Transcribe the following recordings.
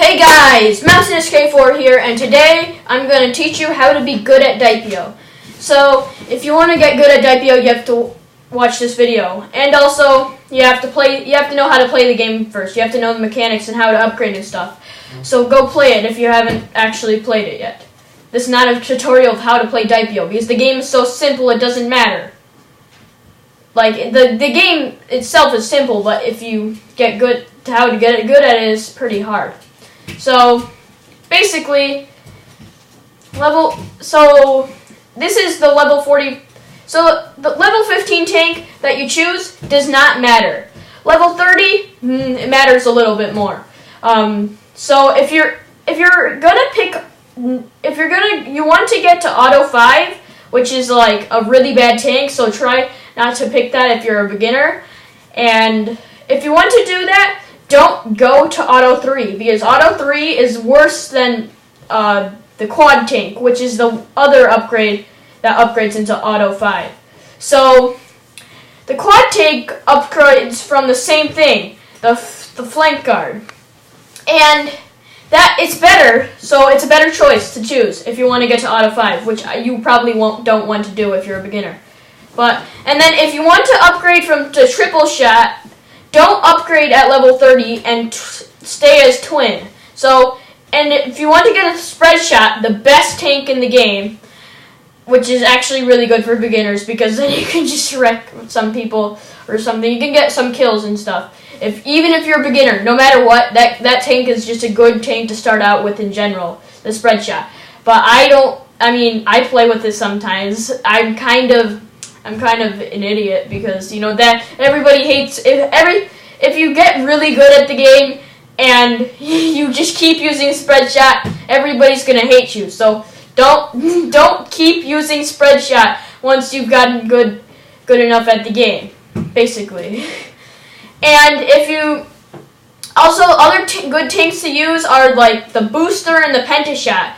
Hey guys, MOUNTAINOUS K4 here, and today I'm going to teach you how to be good at Diapio. So, if you want to get good at Diapio, you have to watch this video. And also, you have to know how to play the game first. You have to know the mechanics and how to upgrade and stuff. So go play it if you haven't actually played it yet. This is not a tutorial of how to play Diapio, because the game is so simple it doesn't matter. Like, the game itself is simple, but if you get good to how to get it good at it is pretty hard. So, basically, this is the level 40, so the level 15 tank that you choose does not matter. Level 30, it matters a little bit more. So if you want to get to Auto 5, which is like a really bad tank, so try not to pick that if you're a beginner. And if you want to do that, don't go to Auto 3, because Auto 3 is worse than the Quad Tank, which is the other upgrade that upgrades into Auto 5. So, the Quad Tank upgrades from the same thing, the Flank Guard. And that it's better, so it's a better choice to choose if you want to get to Auto 5, which you probably don't want to do if you're a beginner. And then if you want to upgrade to Triple Shot, don't upgrade at level 30 and stay as Twin. So, and if you want to get a Spreadshot, the best tank in the game, which is actually really good for beginners, because then you can just wreck some people or something. You can get some kills and stuff. Even if you're a beginner, no matter what, that tank is just a good tank to start out with in general, the Spreadshot. But I play with this sometimes. I'm kind of an idiot, because that everybody hates if you get really good at the game and you just keep using Spreadshot, everybody's gonna hate you. So don't keep using Spreadshot once you've gotten good enough at the game, basically. And other good tanks to use are like the Booster and the Penta shot.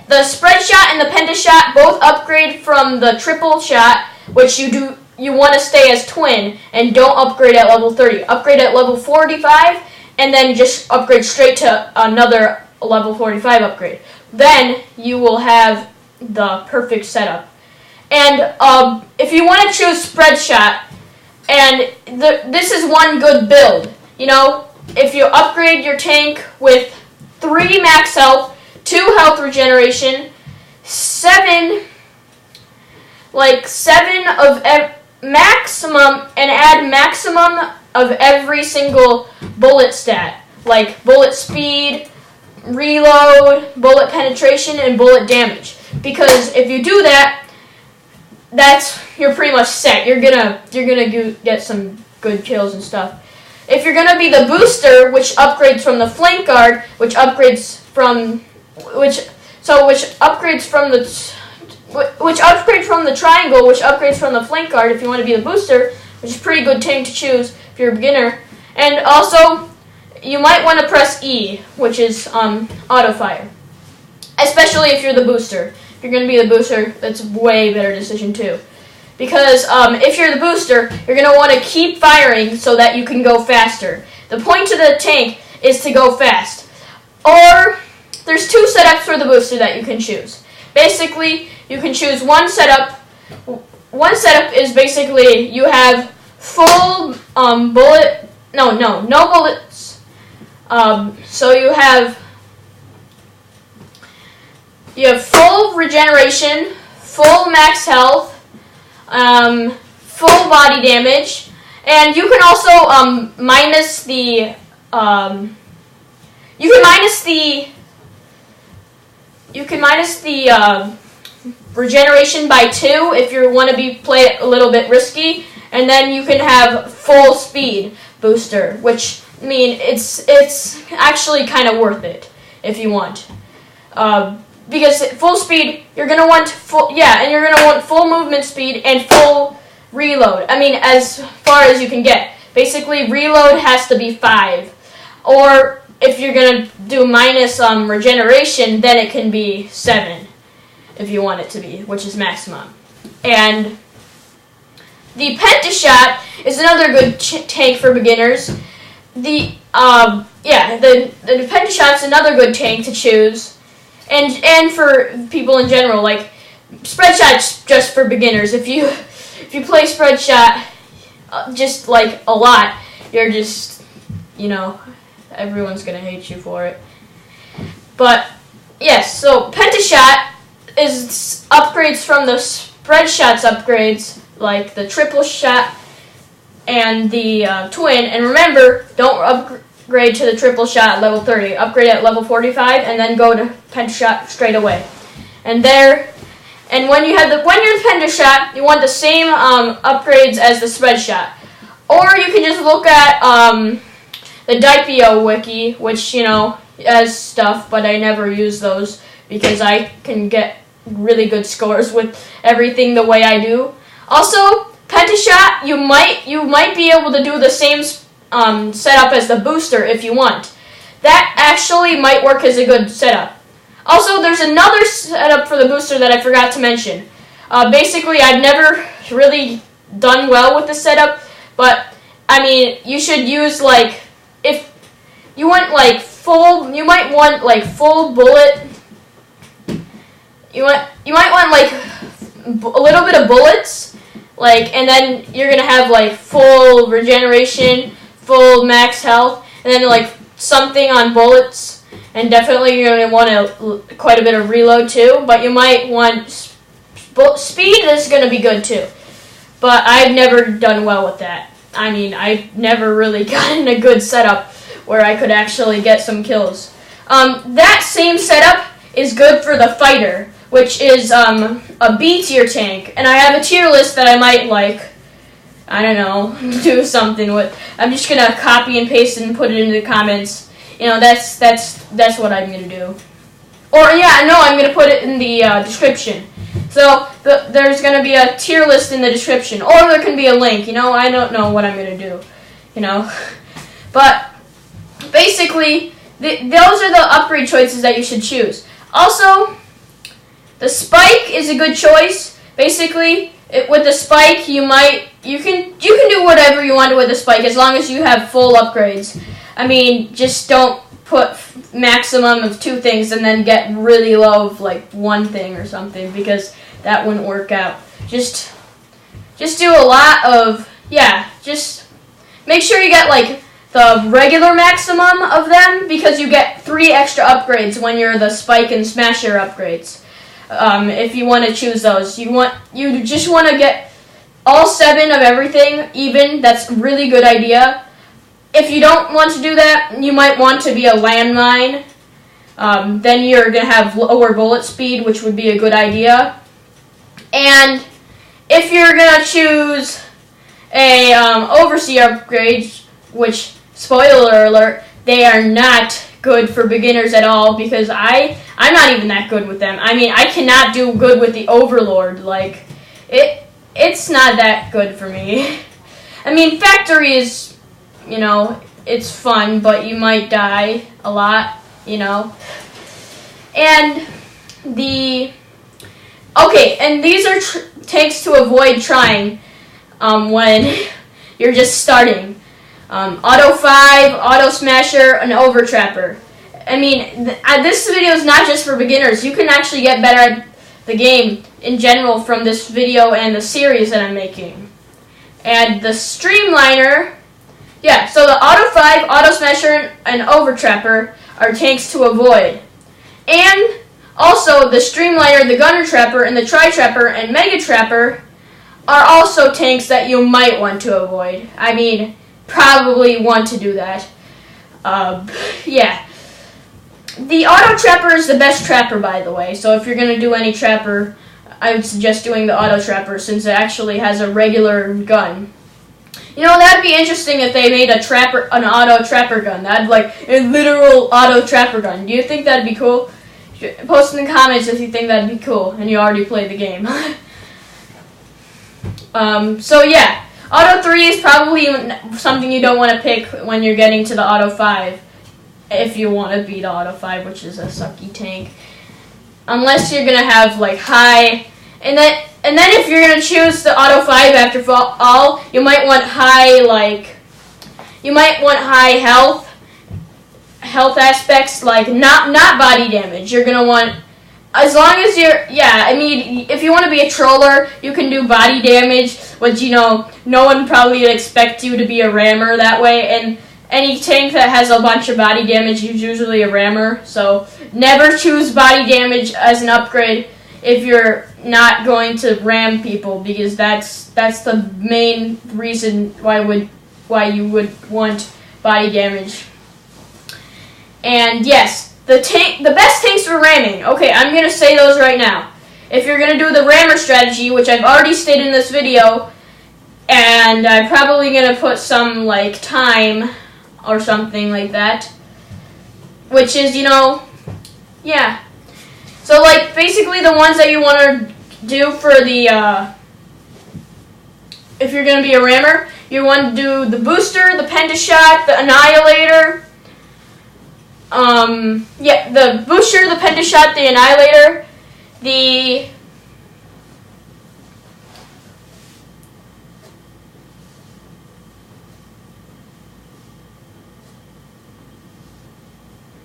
The Spreadshot and the Penta shot both upgrade from the Triple Shot, which you want to stay as Twin, and don't upgrade at level 30. Upgrade at level 45, and then just upgrade straight to another level 45 upgrade. Then you will have the perfect setup. And if you want to choose Spreadshot, and this is one good build. If you upgrade your tank with 3 max health, 2 health regeneration, 7 of maximum, and add maximum of every single bullet stat, like bullet speed, reload, bullet penetration, and bullet damage. Because if you do that, you're pretty much set. You're gonna get some good kills and stuff. If you're gonna be the Booster, which upgrades from the Flank Guard, which upgrades from the Triangle, which upgrades from the Flank Guard if you want to be the Booster, which is a pretty good tank to choose if you're a beginner. And also, you might want to press E, which is Auto Fire. Especially if you're the Booster. If you're going to be the Booster, that's a way better decision too. Because if you're the Booster, you're going to want to keep firing so that you can go faster. The point of the tank is to go fast. Or, there's 2 setups for the Booster that you can choose. Basically, you can choose one setup. One setup is basically you have full no bullets. So you have full regeneration, full max health, full body damage, and you can also minus the regeneration by 2 if you want to play it a little bit risky, and then you can have full speed Booster, which it's actually kind of worth it if you want, because full speed you're gonna want full movement speed and full reload. As far as you can get. Basically, reload has to be 5, or if you're gonna do minus regeneration, then it can be 7 if you want it to be, which is maximum. And the Penta shot is another good tank for beginners. yeah, the Pentashot's another good tank to choose, and for people in general. Like Spreadshot's just for beginners. If you play Spreadshot just like a lot, you're just, you know, everyone's gonna hate you for it. But yes, so Pentashot is upgrades from the Spreadshot's upgrades, like the triple shot and the twin. And remember, don't upgrade to the triple shot at level 30. Upgrade at level 45, and then go to Pentashot straight away. And when you're the Pentashot, you want the same upgrades as the Spreadshot. Or you can just look at the Dipio wiki, which, you know, has stuff, but I never use those because I can get really good scores with everything the way I do. Also, Pentashot, you might be able to do the same setup as the booster if you want. That actually might work as a good setup. Also, there's another setup for the booster that I forgot to mention. Basically, I've never really done well with the setup, but I mean, you should use, like, if you want like full, you might want like full bullet. You might want like a little bit of bullets, like, and then you're gonna have like full regeneration, full max health, and then like something on bullets, and definitely you're gonna want quite a bit of reload too. But you might want speed is gonna be good too. But I've never done well with that. I mean, I've never really gotten a good setup where I could actually get some kills. That same setup is good for the fighter, which is a B tier tank, and I have a tier list that I might, like, I don't know, do something with. I'm just gonna copy and paste it and put it into the comments. You know, that's what I'm gonna do. Or yeah, no, I'm gonna put it in the description. So there's gonna be a tier list in the description, or there can be a link. You know, I don't know what I'm gonna do. You know, but basically, those are the upgrade choices that you should choose. Also, the spike is a good choice. Basically, with the spike, you can do whatever you want with the spike as long as you have full upgrades. I mean, just don't put maximum of 2 things and then get really low of like 1 thing or something, because that wouldn't work out. Just do a lot of, yeah, just make sure you get like the regular maximum of them, because you get 3 extra upgrades when you're the spike and smasher upgrades. If you want to choose those, you just want to get all 7 of everything even. That's a really good idea. If you don't want to do that, you might want to be a landmine. Then you're going to have lower bullet speed, which would be a good idea. And if you're going to choose a overseer upgrade, which, spoiler alert, they are not good for beginners at all, because I'm not even that good with them. I mean, I cannot do good with the Overlord. Like, it's not that good for me. I mean, factory is, you know, it's fun, but you might die a lot, you know. And and these are tanks to avoid trying when you're just starting. Auto 5, Auto Smasher, and Overtrapper. I mean, this video is not just for beginners. You can actually get better at the game in general from this video and the series that I'm making. And the Streamliner, yeah, so the Auto 5, Auto Smasher, and Overtrapper are tanks to avoid. And also the Streamliner, the Gunner Trapper, and the Tri-Trapper, and Mega Trapper are also tanks that you might want to avoid. I mean, probably want to do that. Yeah. The Auto Trapper is the best trapper, by the way, so if you're going to do any trapper, I would suggest doing the Auto Trapper, since it actually has a regular gun. You know, that'd be interesting if they made an Auto Trapper gun. That'd like a literal Auto Trapper gun. Do you think that'd be cool? Post in the comments if you think that'd be cool and you already played the game. So yeah, Auto 3 is probably something you don't want to pick when you're getting to the Auto 5. If you want to beat Auto 5, which is a sucky tank. Unless you're going to have like high, and then if you're going to choose the Auto 5 after all, you might want high health, health aspects, like not body damage. You're gonna want, as long as you're, I mean, if you want to be a troller, you can do body damage, which, you know, no one probably would expect you to be a rammer that way, and any tank that has a bunch of body damage is usually a rammer, so never choose body damage as an upgrade if you're not going to ram people, because that's the main reason why you would want body damage. And yes, the best tanks for ramming. Okay, I'm gonna say those right now. If you're gonna do the rammer strategy, which I've already stated in this video, and I'm probably gonna put some like time or something like that, which is, you know, yeah. So like basically the ones that you want to do for the if you're gonna be a rammer, you want to do the booster, the Penta shot, the Annihilator. The booster, the Penta shot, the Annihilator, the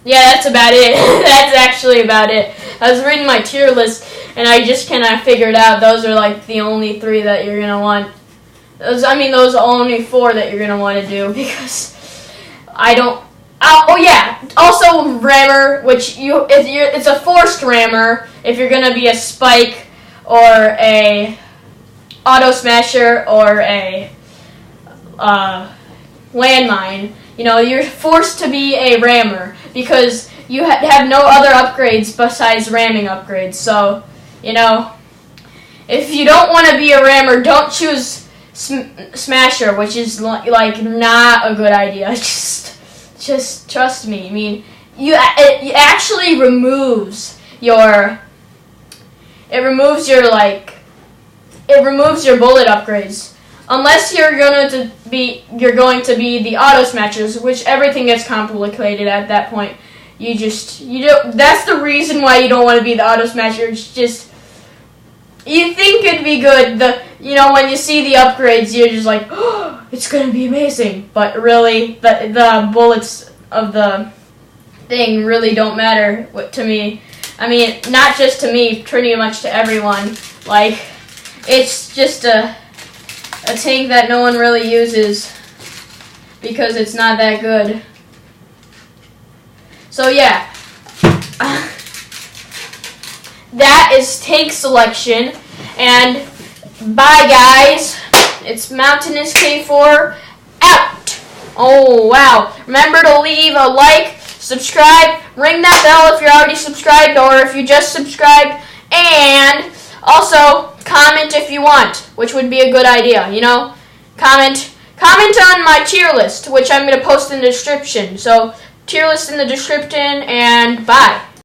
that's about it. That's actually about it. I was reading my tier list, and I just kind of figured out those are like the only 3 that you're gonna want. Those are only 4 that you're gonna want to do, because I don't. Oh yeah. Also rammer, which it's a forced rammer if you're gonna be a spike or a auto smasher or a landmine. You know, you're forced to be a rammer because you have no other upgrades besides ramming upgrades. So, you know, if you don't want to be a rammer, don't choose smasher, which is like not a good idea. Just trust me. I mean, it actually removes your bullet upgrades. Unless you're going to be the auto smashers, which everything gets complicated at that point. That's the reason why you don't want to be the auto smasher. It's just, you think it'd be good. When you see the upgrades, you're just like, oh, it's gonna be amazing. But really, the bullets of the thing really don't matter to me. I mean, not just to me, pretty much to everyone. Like, it's just a tank that no one really uses because it's not that good. So yeah, that is tank selection, and bye guys, it's Mountainous K4 out. Oh wow, remember to leave a like, subscribe, ring that bell if you're already subscribed or if you just subscribed, and also comment if you want, which would be a good idea, you know. Comment on my tier list, which I'm going to post in the description. So, tier list in the description, and bye.